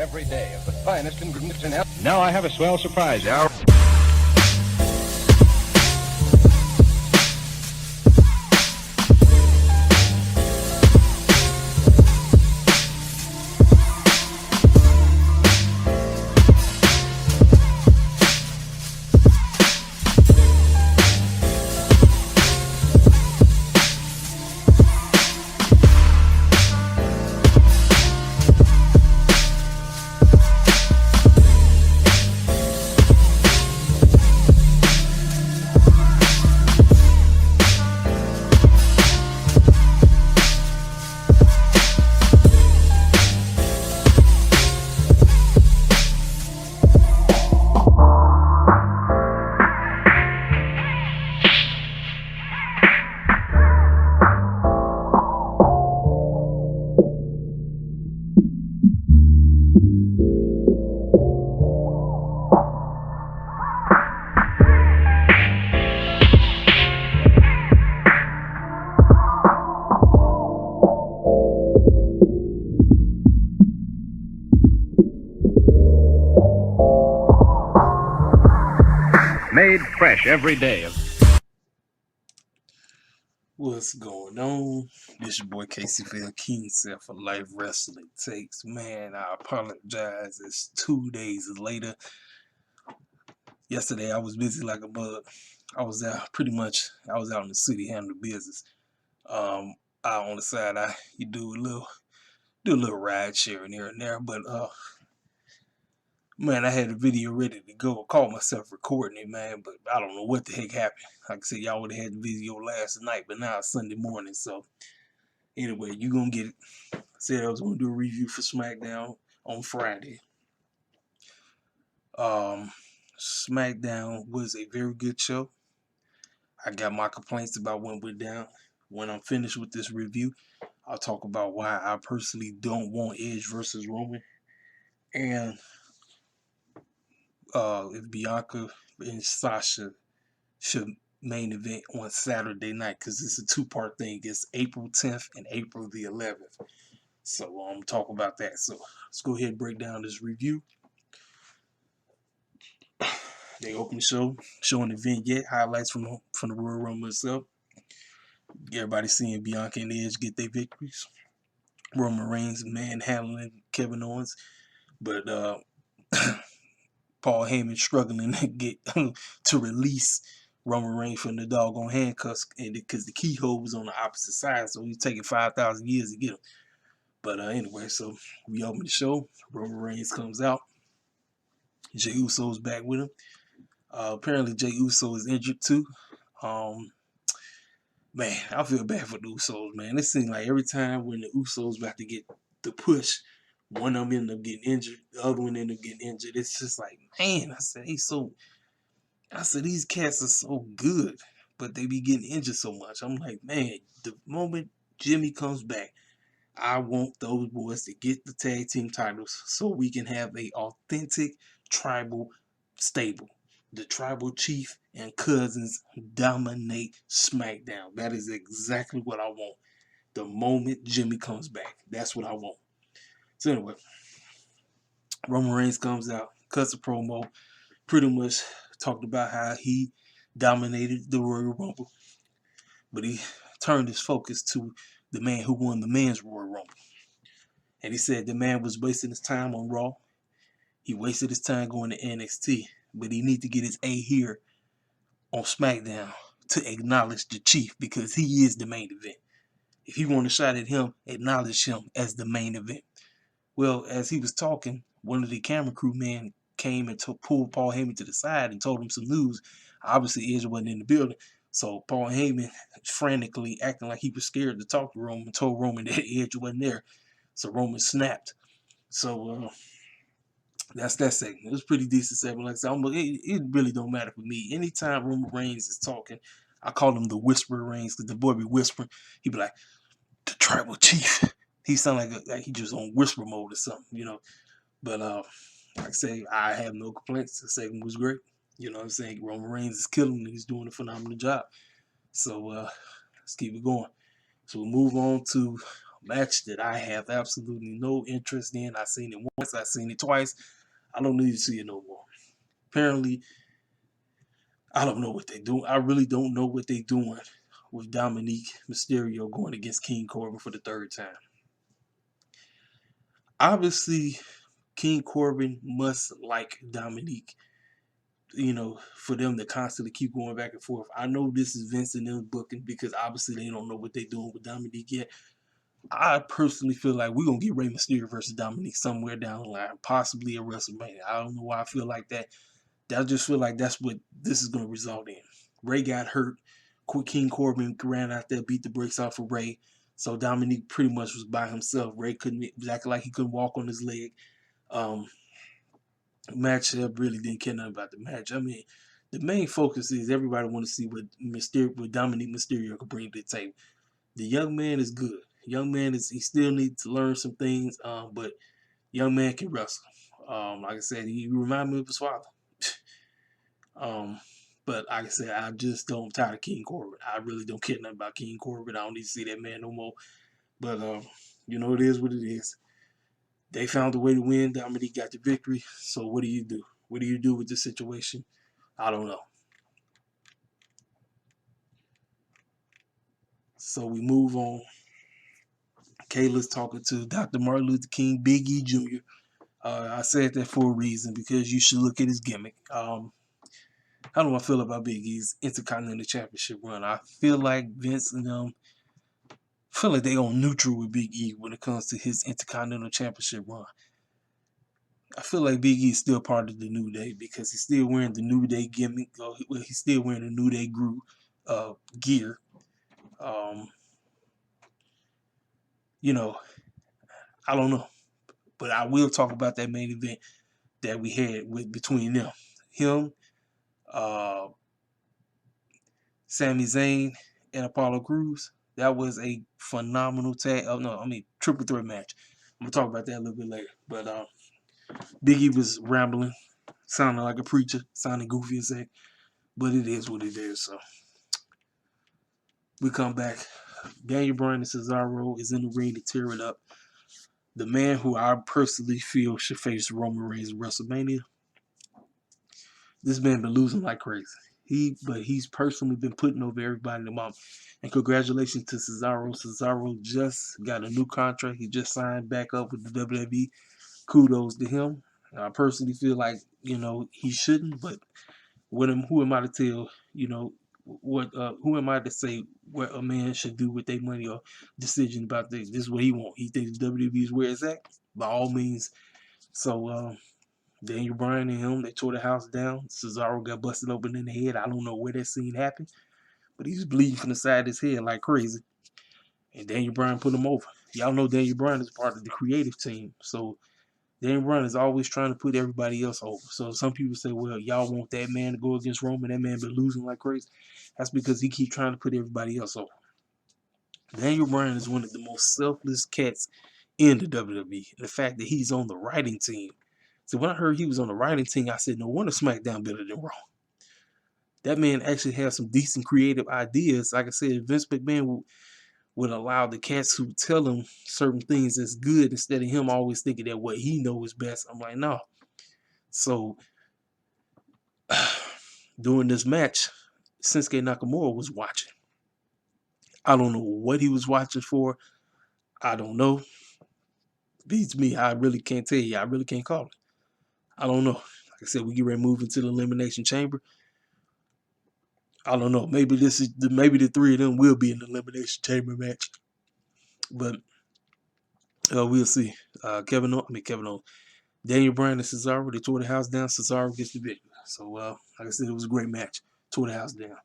every day of the finest ingredients in health. Now I have a swell surprise. Made fresh every day. What's going on? This your boy KCFL King set for Life Wrestling Takes. Man, I apologize. It's 2 days later. Yesterday I was busy like a bug. I was out in the city handling business. Out on the side, you do a little ride sharing here and there, but man, I had a video ready to go. I caught myself recording it, man, but I don't know what the heck happened. Like I said, y'all would have had the video last night, but now it's Sunday morning. So anyway, you're going to get it. I said I was going to do a review for Smackdown on Friday. Smackdown was a very good show. I got my complaints about what went down. When I'm finished with this review, I'll talk about why I personally don't want Edge versus Roman. And if Bianca and Sasha should main event on Saturday night, because it's a two-part thing. It's April 10th and April the 11th. So I'm talking about that. So let's go ahead and break down this review. They open the show, showing the vignette, highlights from the Royal Rumble itself. Everybody seeing Bianca and Edge get their victories. Roman Reigns manhandling Kevin Owens, but Paul Heyman struggling to get to release Roman Reigns from the doggone handcuffs, and because the keyhole was on the opposite side, so he's taking 5,000 years to get him. But anyway, so we open the show. Roman Reigns comes out. Jey Uso's back with him. Apparently, Jey Uso is injured too. Man, I feel bad for the Usos, man. It seems like every time when the Usos about to get the push, one of them end up getting injured, the other one end up getting injured. It's just like, man, I said these cats are so good, but they be getting injured so much. I'm like, man, the moment Jimmy comes back, I want those boys to get the tag team titles so we can have a authentic tribal stable. The tribal chief and cousins dominate SmackDown. That is exactly what I want. The moment Jimmy comes back, that's what I want. So anyway, Roman Reigns comes out, cuts a promo, pretty much talked about how he dominated the Royal Rumble, but he turned his focus to the man who won the men's Royal Rumble. And he said the man was wasting his time on Raw. He wasted his time going to NXT, but he need to get his A here on SmackDown to acknowledge the chief, because he is the main event. If you want a shot at him, acknowledge him as the main event. Well, as he was talking, one of the camera crew men came and pulled Paul Heyman to the side and told him some news. Obviously, Edge wasn't in the building. So Paul Heyman, frantically acting like he was scared to talk to Roman, told Roman that Edge wasn't there. So Roman snapped. So that's that segment. It was a pretty decent segment. Like I said, it really don't matter for me. Anytime Roman Reigns is talking, I call him the Whisperer Reigns, because the boy be whispering. He be like, the tribal chief. He sound like he just on whisper mode or something, you know. But like I say, I have no complaints. The segment was great. You know what I'm saying? Roman Reigns is killing it. He's doing a phenomenal job. So let's keep it going. So we'll move on to match that I have absolutely no interest in. I've seen it once, I've seen it twice. I don't need to see it no more. Apparently, I don't know what they do. I really don't know what they're doing with Dominique Mysterio going against King Corbin for the third time. Obviously, King Corbin must like Dominique, for them to constantly keep going back and forth. I know this is Vince and them booking because obviously they don't know what they're doing with Dominique yet. I personally feel like we're going to get Rey Mysterio versus Dominique somewhere down the line, possibly at WrestleMania. I don't know why I feel like that. I just feel like that's what this is going to result in. Rey got hurt. King Corbin ran out there, beat the brakes off of Rey. So Dominique pretty much was by himself. Rey was acting like he couldn't walk on his leg. Matchup really didn't care nothing about the match. I mean, the main focus is everybody want to see what Dominique Mysterio can bring to the table. The young man is good. Young man he still needs to learn some things, but young man can wrestle. Like I said, he reminds me of his father. But like I said, I just don't tired of King Corbin. I really don't care nothing about King Corbin. I don't need to see that man no more. But it is what it is. They found a way to win. Dominique got the victory. So what do you do? What do you do with this situation? I don't know. So we move on. Kayla's talking to Dr. Martin Luther King, Big E Jr. I said that for a reason because you should look at his gimmick. How do I feel about Big E's Intercontinental Championship run? I feel like Vince and them feel like they on neutral with Big E when it comes to his Intercontinental Championship run. I feel like Big E is still part of the New Day because he's still wearing the New Day gimmick. He's still wearing the New Day group gear. I don't know. But I will talk about that main event that we had between them. Him, Sami Zayn, and Apollo Crews. That was a phenomenal triple threat match. I'm going to talk about that a little bit later. But Big E was rambling, sounding like a preacher, sounding goofy as heck. But it is what it is. So we come back. Daniel Bryan and Cesaro is in the ring to tear it up. The man who I personally feel should face Roman Reigns at WrestleMania. This man been losing like crazy. He's personally been putting over everybody in the mom. And congratulations to Cesaro. Cesaro just got a new contract. He just signed back up with the WWE. Kudos to him. I personally feel like, he shouldn't, but who am I to tell, who am I to say what a man should do with their money or decision about this? This is what he wants. He thinks WWE is where it's at. By all means. So, Daniel Bryan and him, they tore the house down. Cesaro got busted open in the head. I don't know where that scene happened, but he was bleeding from the side of his head like crazy. And Daniel Bryan put him over. Y'all know Daniel Bryan is part of the creative team. So Daniel Bryan is always trying to put everybody else over. So some people say, well, y'all want that man to go against Roman. That man been losing like crazy. That's because he keeps trying to put everybody else over. Daniel Bryan is one of the most selfless cats in the WWE. The fact that he's on the writing team. So when I heard he was on the writing team, I said, no wonder SmackDown better than Raw. That man actually has some decent creative ideas. Like I said, Vince McMahon would allow the cats who tell him certain things that's good instead of him always thinking that what he knows is best. I'm like, no. So during this match, Shinsuke Nakamura was watching. I don't know what he was watching for. I don't know. Beats me. I really can't tell you. I really can't call it. I don't know. Like I said, we get ready to move into the Elimination Chamber. I don't know. Maybe the three of them will be in the Elimination Chamber match. But we'll see. Daniel Bryan and Cesaro, they tore the house down. Cesaro gets the victory. So, like I said, it was a great match. Tore the house down.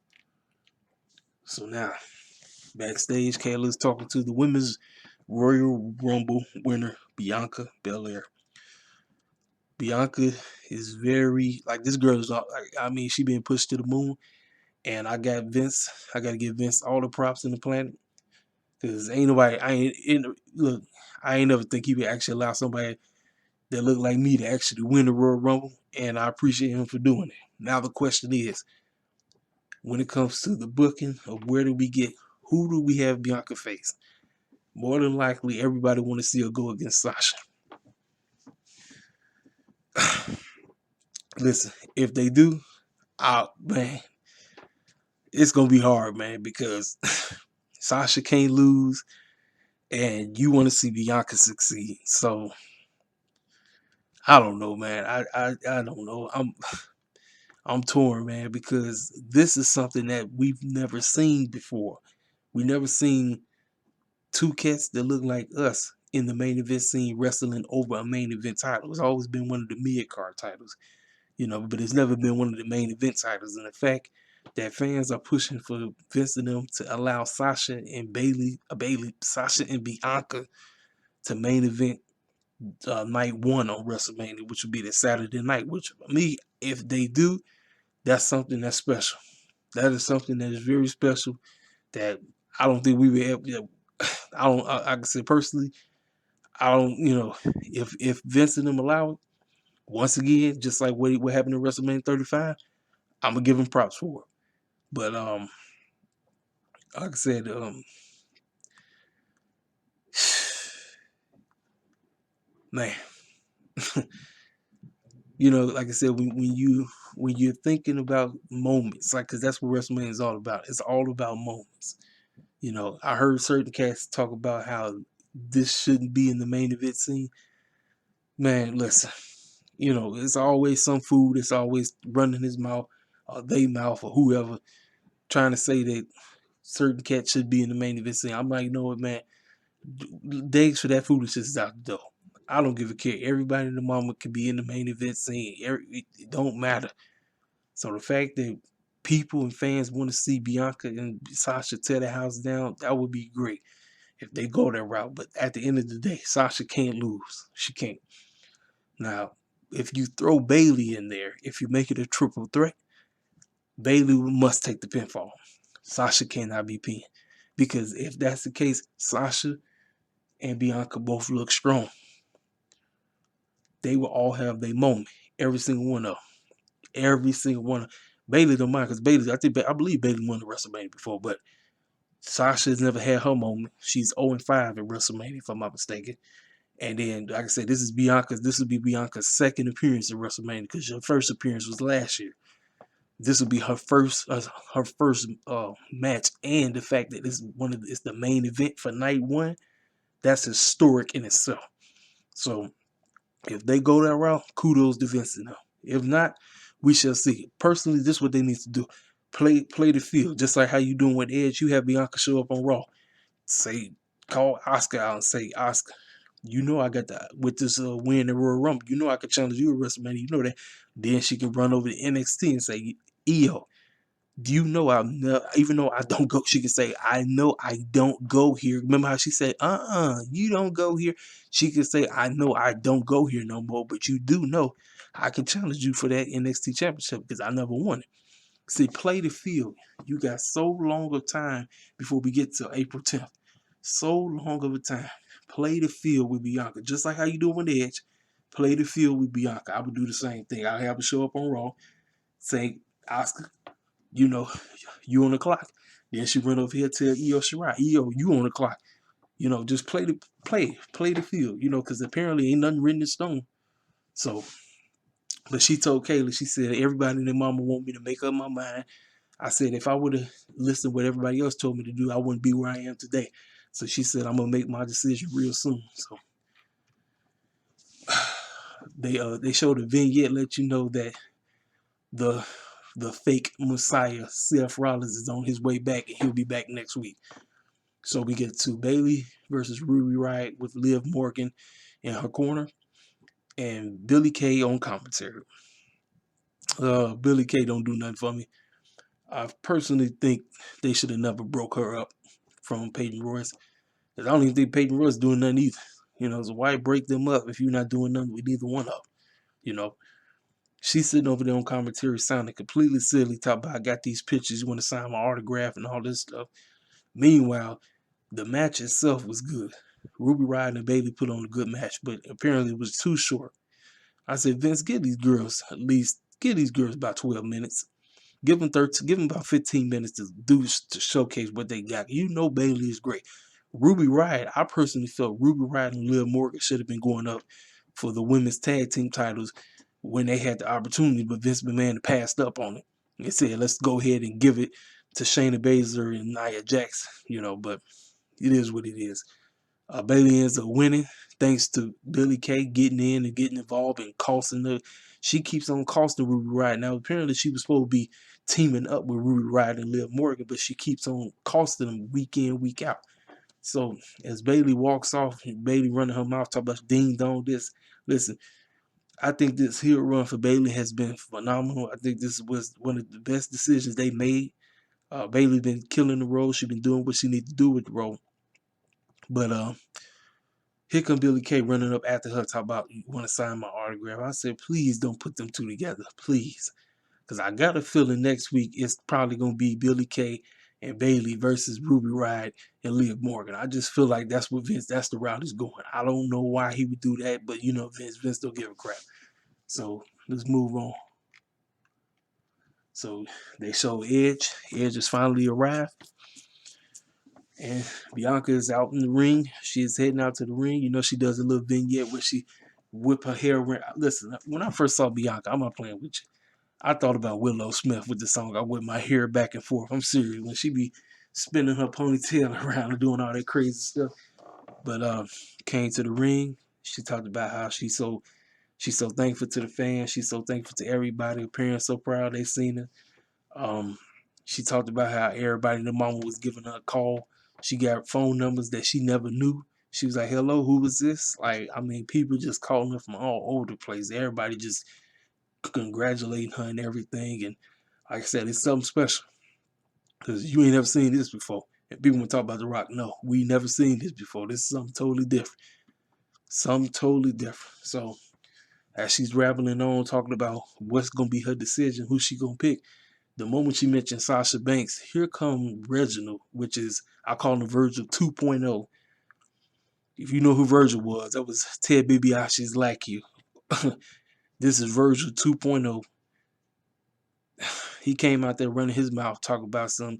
So now, backstage, Kayla's talking to the Women's Royal Rumble winner, Bianca Belair. Bianca is very, this girl is, she been pushed to the moon. And I got to give Vince all the props in the planet. Because I ain't never think he would actually allow somebody that looked like me to actually win the Royal Rumble. And I appreciate him for doing it. Now the question is, when it comes to the booking of who do we have Bianca face? more than likely everybody want to see her go against Sasha. Listen, if they do, man, it's gonna be hard, man, because Sasha can't lose, and you want to see Bianca succeed. So I don't know, man. I don't know. I'm torn, man, because this is something that we've never seen before. We never seen two cats that look like us in the main event scene wrestling over a main event title. It's always been one of the mid card titles, but it's never been one of the main event titles. And the fact that fans are pushing for Vince and them to allow Sasha and Sasha and Bianca to main event night one on WrestleMania, which would be the Saturday night. Which for me, if they do, that's something that's special. That is something that is very special. That I don't think we would ever. I don't. I can say personally, I don't. If Vince and them allow it, once again, just like what happened in WrestleMania 35, I'm gonna give him props for it. But like I said, man, like I said, when you're thinking about moments, like, because that's what WrestleMania is all about. It's all about moments. I heard certain cats talk about how this shouldn't be in the main event scene. Man, listen, it's always some food. It's always running his mouth, or they mouth, or whoever, trying to say that certain cats should be in the main event scene. I'm like, you know what, man? Days for that foolishness is out the door. I don't give a care. Everybody in the moment can be in the main event scene. It don't matter. So the fact that people and fans want to see Bianca and Sasha tear the house down, that would be great if they go that route. But at the end of the day, Sasha can't lose. She can't. Now, if you throw Bayley in there, if you make it a triple threat, Bayley must take the pinfall. Sasha cannot be pinned. Because if that's the case, Sasha and Bianca both look strong. They will all have their moment. Every single one of them. Every single one of them. Bayley don't mind, because I believe Bayley won the WrestleMania before, but Sasha has never had her moment. She's 0-5 at WrestleMania, if I'm not mistaken. And then, like I said, this will be Bianca's second appearance at WrestleMania, because her first appearance was last year. This will be her first match, and the fact that it's the main event for night one, that's historic in itself. So if they go that route, kudos to Vince and them. If not, we shall see. Personally, this is what they need to do. Play the field, just like how you doing with Edge. You have Bianca show up on Raw. Call Oscar out and say, Oscar, I got with this win in Royal Rumble. I can challenge you at WrestleMania. You know that. Then she can run over to NXT and say, EO, do you know even though I don't go, she can say, I know I don't go here. Remember how she said, you don't go here? She can say, I know I don't go here no more, but you do know I can challenge you for that NXT championship because I never won it. See, play the field. You got so long of time before we get to April 10th. So long of a time. Play the field with Bianca. Just like how you do with Edge. Play the field with Bianca. I would do the same thing. I'll have her show up on Raw. Say, Oscar, you on the clock. Then she run over here to Io Shirai. Io, you on the clock. Just play the field. Because apparently ain't nothing written in stone. So, but she told Kayla, she said, everybody and their mama want me to make up my mind. I said, if I would have listened to what everybody else told me to do, I wouldn't be where I am today. So she said, I'm gonna make my decision real soon. So they showed a vignette, let you know that the fake Messiah, Seth Rollins, is on his way back, and he'll be back next week. So we get to Bayley versus Ruby Riott with Liv Morgan in her corner, and Billie Kay on commentary. Billie Kay don't do nothing for me. I personally think they should have never broke her up from Peyton Royce. Because I don't even think Peyton Royce doing nothing either. So why break them up if you're not doing nothing with either one of them? She's sitting over there on commentary sounding completely silly, talking about, I got these pictures, you want to sign my autograph and all this stuff. Meanwhile, the match itself was good. Ruby Riott and Bayley put on a good match, but apparently it was too short. I said, Vince, give these girls about 12 minutes. Give them about 15 minutes to showcase what they got. Bayley is great. Ruby Riott, I personally felt Ruby Riott and Liv Morgan should have been going up for the women's tag team titles when they had the opportunity, but Vince McMahon passed up on it. They said, let's go ahead and give it to Shayna Baszler and Nia Jax, but it is what it is. Bayley ends up winning thanks to Billie Kay getting in and getting involved and costing her. She keeps on costing Ruby Riott. Now, apparently she was supposed to be teaming up with Ruby Riott and Liv Morgan, but she keeps on costing them week in, week out. So as Bayley walks off, Bayley running her mouth, talking about ding dong this. Listen, I think this heel run for Bayley has been phenomenal. I think this was one of the best decisions they made. Bayley's been killing the role. She's been doing what she needs to do with the role. But here come Billie Kay running up after her, talking about, you want to sign my autograph. I said, please don't put them two together, please. Because I got a feeling next week it's probably going to be Billie Kay and Bayley versus Ruby Riott and Liv Morgan. I just feel like that's what that's the route he's going. I don't know why he would do that, but Vince don't give a crap. So let's move on. So they show Edge. Edge has finally arrived. And Bianca is out in the ring. She is heading out to the ring. She does a little vignette where she whip her hair around. Listen, when I first saw Bianca, I'm not playing with you. I thought about Willow Smith with the song. I whip my hair back and forth. I'm serious. When she be spinning her ponytail around and doing all that crazy stuff. But came to the ring. She talked about how she's so thankful to the fans. She's so thankful to everybody. Her parents so proud they seen her. She talked about how everybody in the mama was giving her a call. She got phone numbers that she never knew. She was like, hello, who was this? People just calling her from all over the place. Everybody just congratulating her and everything. And like I said, it's something special. Because you ain't never seen this before. And people want to talk about The Rock. No, we never seen this before. This is something totally different. Something totally different. So as she's rambling on, talking about what's going to be her decision, who she going to pick, the moment she mentioned Sasha Banks, here come Reginald, which is, I call him Virgil 2.0. If you know who Virgil was, that was Ted DiBiase's lackey. This is Virgil 2.0. He came out there running his mouth, talking about some,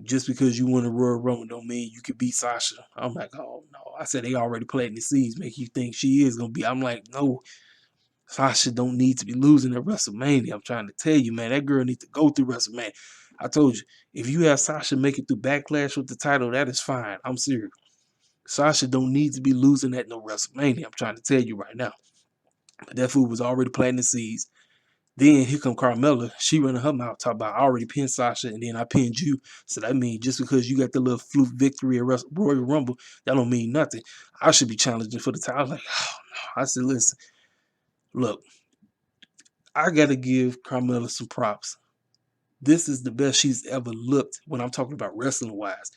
just because you win a Royal Rumble don't mean you could beat Sasha. I'm like, oh no. I said they already planting the seeds, make you think she is going to be. I'm like, no. Sasha don't need to be losing at WrestleMania. I'm trying to tell you, man, that girl needs to go through WrestleMania. I told you, if you have Sasha make it through Backlash with the title, that is fine. I'm serious. Sasha don't need to be losing at no WrestleMania. I'm trying to tell you right now. But that fool was already planting the seeds. Then here come Carmella. She running her mouth, talking about, I already pinned Sasha and then I pinned you. So that means just because you got the little fluke victory at Royal Rumble, that don't mean nothing. I should be challenging for the title. I was like, oh no. I said, listen, look, I got to give Carmella some props. This is the best she's ever looked when I'm talking about wrestling-wise.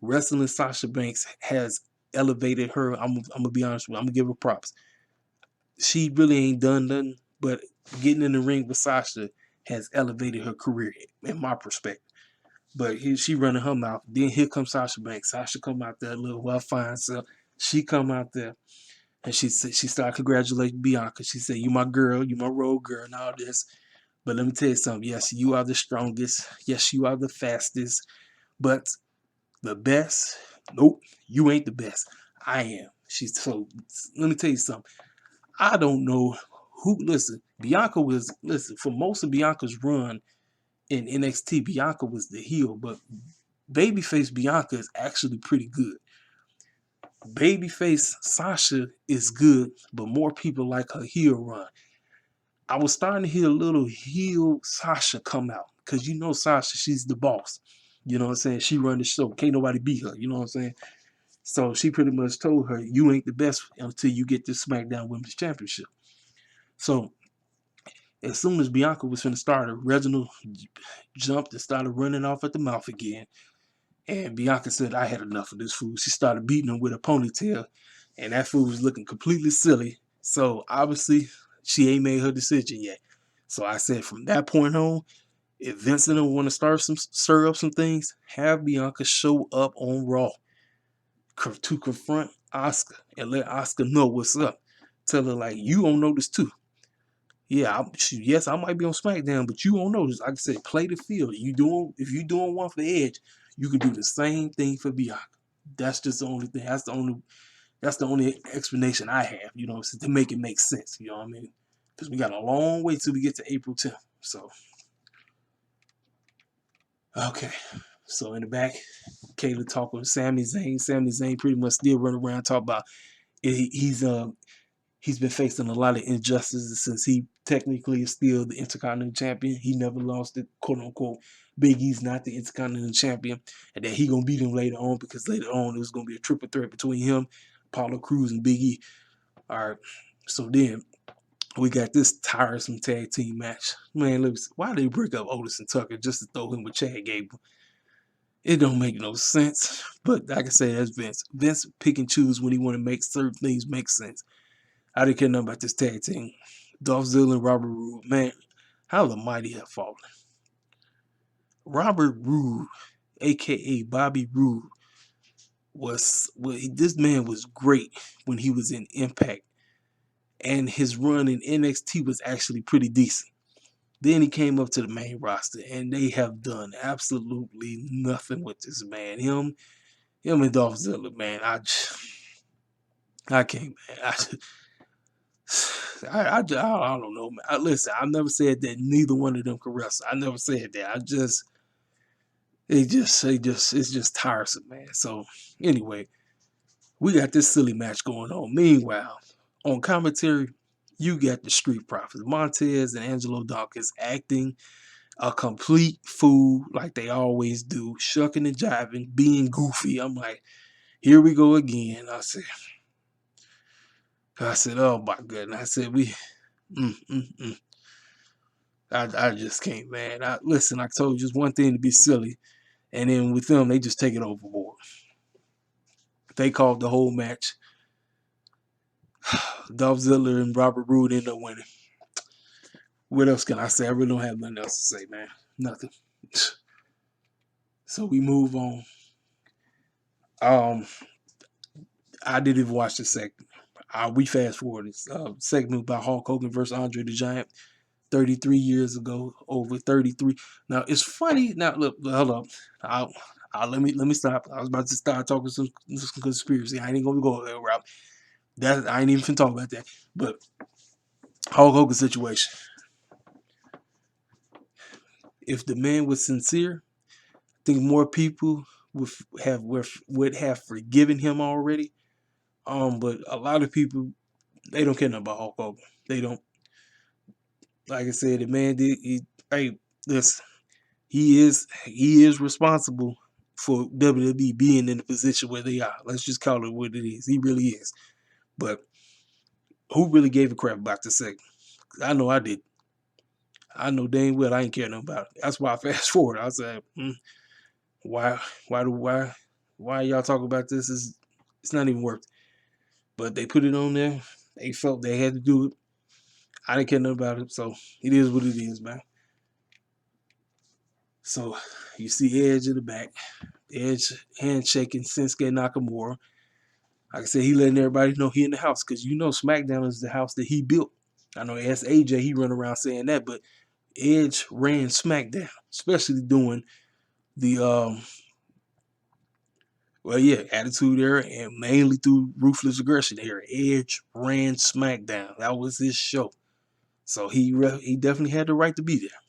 Wrestling Sasha Banks has elevated her. I'm going to be honest with you. I'm going to give her props. She really ain't done nothing, but getting in the ring with Sasha has elevated her career, in my perspective. But she running her mouth. Then here comes Sasha Banks. Sasha come out there, little well-fine self. She come out there, and she started congratulating Bianca. She said, you my girl, you my road girl, and all this. But let me tell you something. Yes, you are the strongest. Yes, you are the fastest. But the best? Nope, you ain't the best. I am. So let me tell you something. I don't know who. Listen, for most of Bianca's run in NXT, Bianca was the heel, but babyface Bianca is actually pretty good. Babyface Sasha is good, but more people like her heel run. I was starting to hear a little heel Sasha come out because Sasha, she's the boss. You know what I'm saying? She run the show. Can't nobody beat her. You know what I'm saying? So she pretty much told her, you ain't the best until you get this SmackDown Women's Championship. So as soon as Bianca was finna start, Reginald jumped and started running off at the mouth again. And Bianca said, I had enough of this fool. She started beating him with a ponytail. And that fool was looking completely silly. So obviously, she ain't made her decision yet. So I said from that point on, if Vince and them want to stir up some things, have Bianca show up on Raw to confront Asuka and let Asuka know what's up. Tell her, like, you don't know this too. Yeah, yes, I might be on SmackDown, but you won't know this. Like I said, play the field. If you doing one for the Edge, you can do the same thing for Bianca. That's just the only thing. That's the only explanation I have, you know, to make it make sense, you know what I mean? Because we got a long way till we get to April 10th. So, okay. So in the back, Kayla talking with Sami Zayn. Sami Zayn pretty much still running around talking about he's been facing a lot of injustices since he technically is still the Intercontinental Champion. He never lost it, quote unquote. Big E's not the Intercontinental Champion, and that he gonna beat him later on because later on it was gonna be a triple threat between him, Apollo Crews, and Big E. All right. So then we got this tiresome tag team match. Man, look, why did they break up Otis and Tucker just to throw him with Chad Gable? It don't make no sense. But like I said, that's Vince. Vince pick and choose when he want to make certain things make sense. I didn't care nothing about this tag team. Dolph Ziggler and Robert Roode. Man, how the mighty have fallen. Robert Roode, a.k.a. Bobby Roode, this man was great when he was in Impact. And his run in NXT was actually pretty decent. Then he came up to the main roster, and they have done absolutely nothing with this man. Him and Dolph Ziggler, man. I can't, man. I don't know, man. Listen, I never said that neither one of them could wrestle. I never said that. It's just tiresome, man. So anyway, we got this silly match going on. Meanwhile, on commentary, you got the Street Profits, Montez and Angelo Dawkins acting a complete fool like they always do, shucking and jiving, being goofy. I'm like, here we go again. I said, oh my goodness. I said, I just can't, man. Listen, I told you it's one thing to be silly, and then with them, they just take it overboard. They called the whole match. Dolph Ziggler and Robert Roode end up winning. What else can I say? I really don't have nothing else to say, man. Nothing. So we move on. I didn't even watch the segment. We fast forward this segment about Hulk Hogan versus Andre the Giant 33 years ago, over 33. Now it's funny. Now look, hold up. Let me stop. I was about to start talking some conspiracy. I ain't gonna go that route. I ain't even finna talk about that. But Hulk Hogan situation. If the man was sincere, I think more people would have forgiven him already. But a lot of people, they don't care nothing about Hulk Hogan. They don't. Like I said, the man did. He is responsible for WWE being in the position where they are. Let's just call it what it is. He really is. But who really gave a crap about this segment? I know I did. I know dang well I ain't care nothing about it. That's why I fast forward. I said, why y'all talking about this? It's not even worth it. But they put it on there. They felt they had to do it. I didn't care nothing about it. So it is what it is, man. So you see Edge in the back. Edge handshaking Shinsuke Nakamura. Like I said, he letting everybody know he in the house because you know Smackdown is the house that he built. I know as AJ, he run around saying that, but Edge ran Smackdown, especially doing the Attitude Era and mainly through Ruthless Aggression Era. Edge ran Smackdown. That was his show. So he definitely had the right to be there.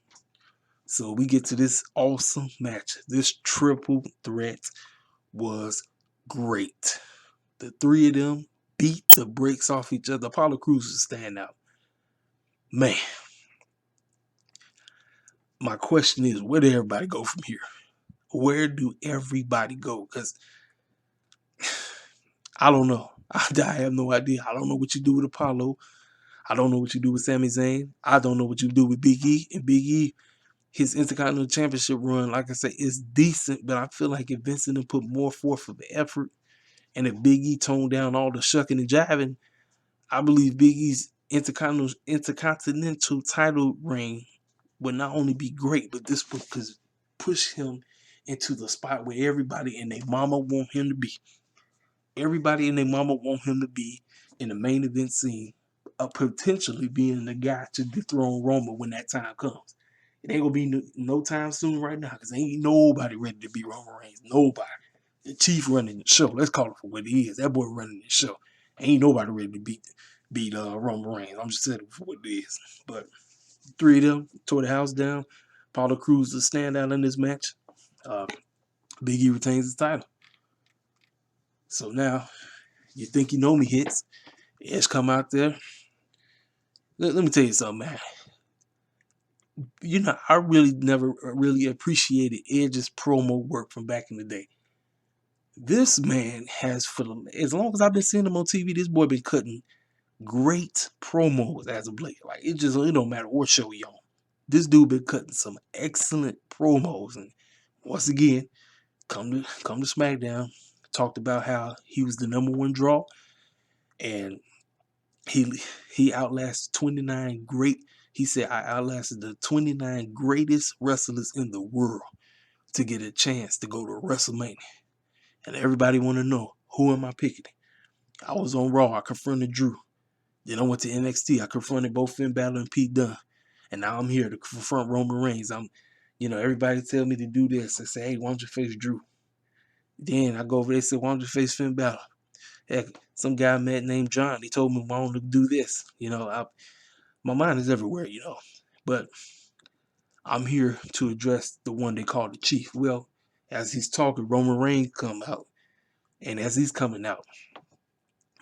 So we get to this awesome match. This triple threat was great. The three of them beat the brakes off each other. Apollo Crews was standing out. Man, my question is, where did everybody go from here? Where do everybody go? Because I don't know. I have no idea. I don't know what you do with Apollo. I don't know what you do with Sami Zayn. I don't know what you do with Big E. And Big E, his Intercontinental Championship run, like I say, is decent. But I feel like if Vincent put more forth for the effort, and if Big E toned down all the shucking and jiving, I believe Big E's Intercontinental title reign would not only be great, but this would push him into the spot where everybody and their mama want him to be. Everybody and their mama want him to be in the main event scene, potentially being the guy to dethrone Roman when that time comes. It ain't gonna be no time soon right now because ain't nobody ready to be Roman Reigns. Nobody. The Chief running the show. Let's call it for what it is. That boy running the show. Ain't nobody ready to beat Roman Reigns. I'm just saying it for what it is. But three of them tore the house down. Apollo Crews is stand out in this match. Big E retains his title. So now, you think you know me hits. Edge come out there. Let me tell you something, man. You know, I really never really appreciated Edge's promo work from back in the day. This man has, as long as I've been seeing him on TV, this boy been cutting great promos as of late. Like, it don't matter what show he on. This dude been cutting some excellent promos. And once again, come to Smackdown, talked about how he was the #1 draw, and he outlasted 29 great. He said, I outlasted the 29 greatest wrestlers in the world to get a chance to go to WrestleMania. And everybody want to know, who am I picking? I was on Raw. I confronted Drew. Then I went to NXT. I confronted both Finn Balor and Pete Dunne. And now I'm here to confront Roman Reigns. Everybody tell me to do this. I say, hey, why don't you face Drew? Then I go over there and say, why don't you face Finn Balor? Heck, some guy I met named John, he told me why don't you do this. My mind is everywhere, But I'm here to address the one they call the Chief. Well, as he's talking, Roman Reigns come out. And as he's coming out,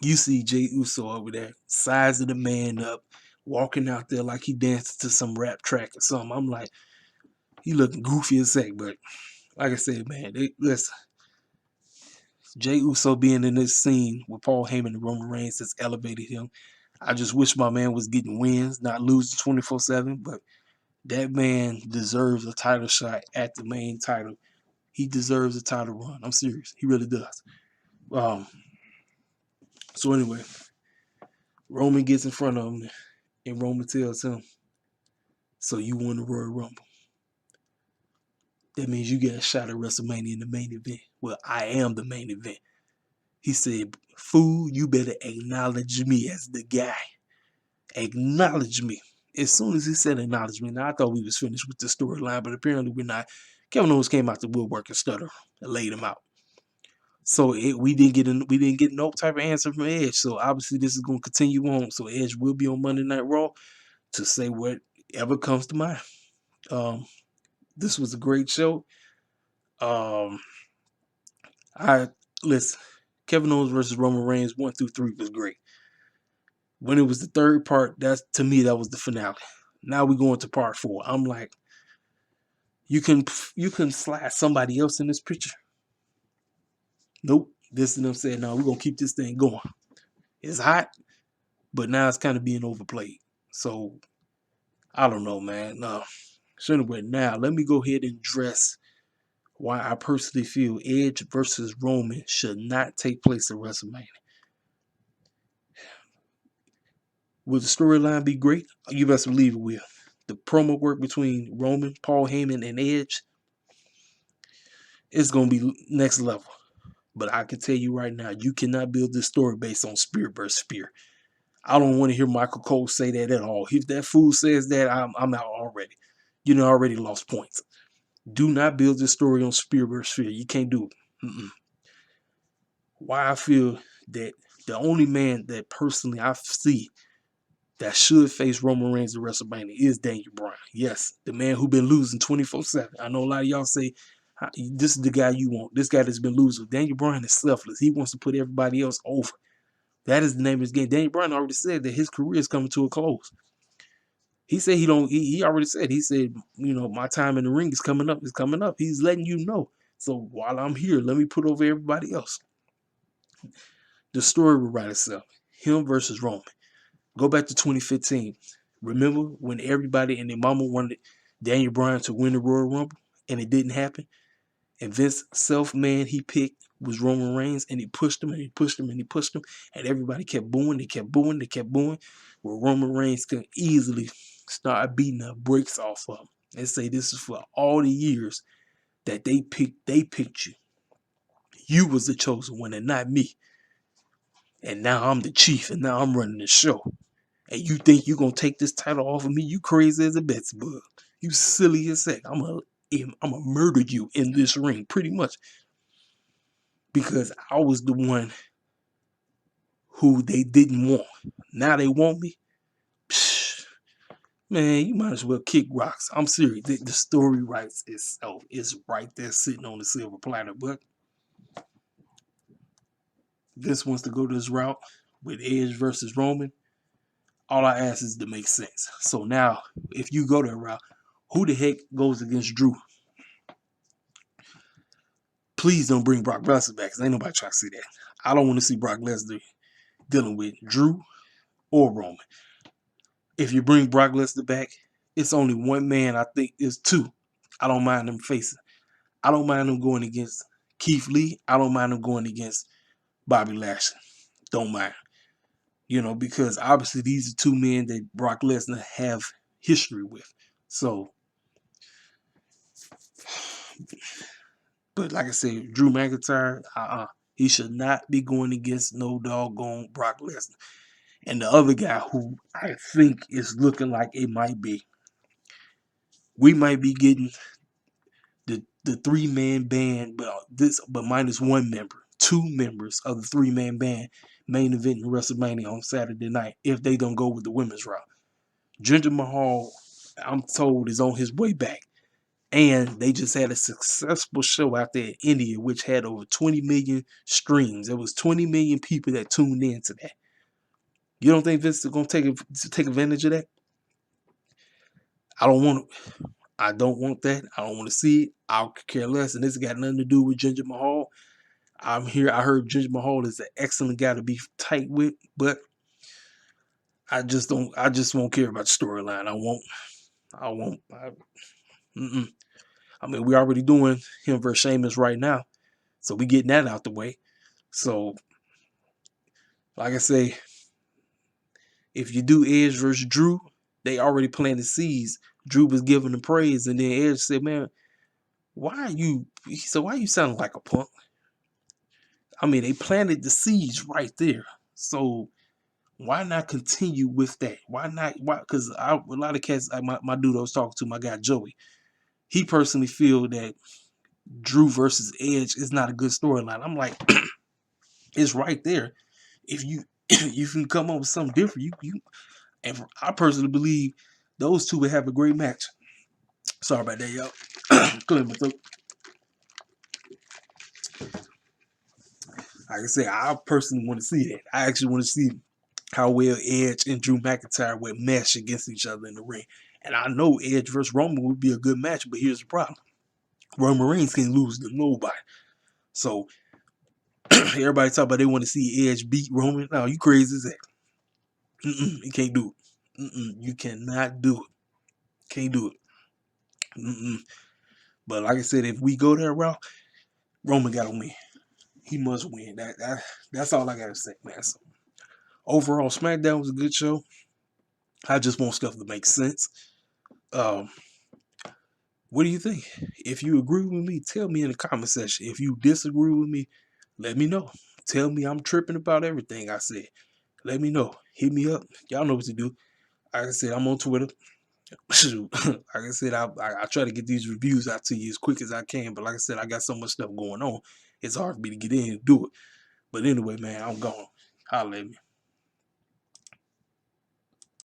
you see Jey Uso over there, sizing the man up, walking out there like he danced to some rap track or something. I'm like, he looking goofy as heck. But like I said, man, listen, Jey Uso being in this scene with Paul Heyman and Roman Reigns has elevated him. I just wish my man was getting wins, not losing 24/7. But that man deserves a title shot at the main title. He deserves a title run. I'm serious. He really does. So anyway, Roman gets in front of him, and Roman tells him, so you won the Royal Rumble. That means you get a shot at WrestleMania in the main event. Well, I am the main event. He said, fool, you better acknowledge me as the guy. Acknowledge me. As soon as he said acknowledge me, now I thought we was finished with the storyline, but apparently we're not. Kevin Owens came out the woodwork and stutter and laid him out. So we didn't get no type of answer from Edge. So obviously this is going to continue on. So Edge will be on Monday Night Raw to say whatever comes to mind. This was a great show. Listen, Kevin Owens versus Roman Reigns 1 through 3 was great. When it was the third part, to me that was the finale. Now we're going to part 4. I'm like, you can slide somebody else in this picture. Nope. This and them said, no, we're gonna keep this thing going. It's hot, but now it's kind of being overplayed. So I don't know, man. No. So anyway, now let me go ahead and address why I personally feel Edge versus Roman should not take place at WrestleMania. Will the storyline be great? You best believe it will. The promo work between Roman, Paul Heyman, and Edge is going to be next level. But I can tell you right now, you cannot build this story based on spear versus spear. I don't want to hear Michael Cole say that at all. If that fool says that, I'm out already. You know, already lost points. Do not build this story on spear versus spear. You can't do it. Why I feel that the only man that personally I see that should face Roman Reigns at WrestleMania is Daniel Bryan. Yes, the man who been losing 24/7. I know a lot of y'all say, this is the guy you want. This guy that's been losing. Daniel Bryan is selfless. He wants to put everybody else over. That is the name of his game. Daniel Bryan already said that his career is coming to a close. He said he already said, my time in the ring is coming up. It's coming up. He's letting you know. So while I'm here, let me put over everybody else. The story will write itself. Him versus Roman. Go back to 2015. Remember when everybody and their mama wanted Daniel Bryan to win the Royal Rumble and it didn't happen? And Vince self-man he picked was Roman Reigns, and he pushed him and he pushed him and he pushed him, and everybody kept booing, they kept booing, they kept booing. Well, Roman Reigns could easily start beating the brakes off of him and say this is for all the years that they picked you. You was the chosen one and not me. And now I'm the chief and now I'm running the show. And you think you're going to take this title off of me? You crazy as a Betsy bug. You silly as heck. I'm gonna murder you in this ring, pretty much. because I was the one who they didn't want. Now they want me. Psh, man, you might as well kick rocks. I'm serious. The story writes itself. It's right there sitting on the silver platter. But Vince wants to go this route with Edge versus Roman. All I ask is to make sense. So now, if you go that route, who the heck goes against Drew? Please don't bring Brock Lesnar back, because ain't nobody trying to see that. I don't want to see Brock Lesnar dealing with Drew or Roman. If you bring Brock Lesnar back, it's only one man. I think it's two. I don't mind them facing. I don't mind them going against Keith Lee. I don't mind them going against Bobby Lashley. Don't mind. Because obviously these are two men that Brock Lesnar have history with. So, but like I said, Drew McIntyre, he should not be going against no doggone Brock Lesnar. And the other guy who I think is looking like it might be, we might be getting the 3-man band, but minus one member, 2 members of the 3-man band main event in WrestleMania on Saturday night if they don't go with the women's route. Jinder Mahal, I'm told, is on his way back. And they just had a successful show out there in India, which had over 20 million streams. There was 20 million people that tuned in to that. You don't think Vince is going to take advantage of that? I don't want that. I don't want to see it. I care less. And this got nothing to do with Jinder Mahal. I heard Jinder Mahal is an excellent guy to be tight with, but I just won't care about the storyline. I won't. I mean, we're already doing him versus Sheamus right now, so we getting that out the way. So, like I say, if you do Edge versus Drew, they already planted seeds. Drew was giving them praise, and then Edge said, "Man, why you sounding like a punk?" I mean, they planted the seeds right there. So why not continue with that? Why not? Why? Because a lot of cats, like my dude I was talking to, my guy Joey, he personally feel that Drew versus Edge is not a good storyline. I'm like, it's right there. If you can come up with something different, and I personally believe those two would have a great match. Sorry about that, y'all. Clear my throat. Like I said, I personally want to see that. I actually want to see how well Edge and Drew McIntyre would mesh against each other in the ring. And I know Edge versus Roman would be a good match, but here's the problem. Roman Reigns can't lose to nobody. So everybody talk about they want to see Edge beat Roman. No, you crazy as that. You can't do it. You cannot do it. Can't do it. But like I said, if we go that route, Roman got to win. He must win. That's all I got to say, man. So, overall, Smackdown was a good show. I just want stuff to make sense. What do you think? If you agree with me, tell me in the comment section. If you disagree with me, let me know. Tell me I'm tripping about everything I said. Let me know. Hit me up. Y'all know what to do. Like I said, I'm on Twitter. Shoot. Like I said, I try to get these reviews out to you as quick as I can. But like I said, I got so much stuff going on. It's hard for me to get in and do it. But anyway, man, I'm gone. Holla at me.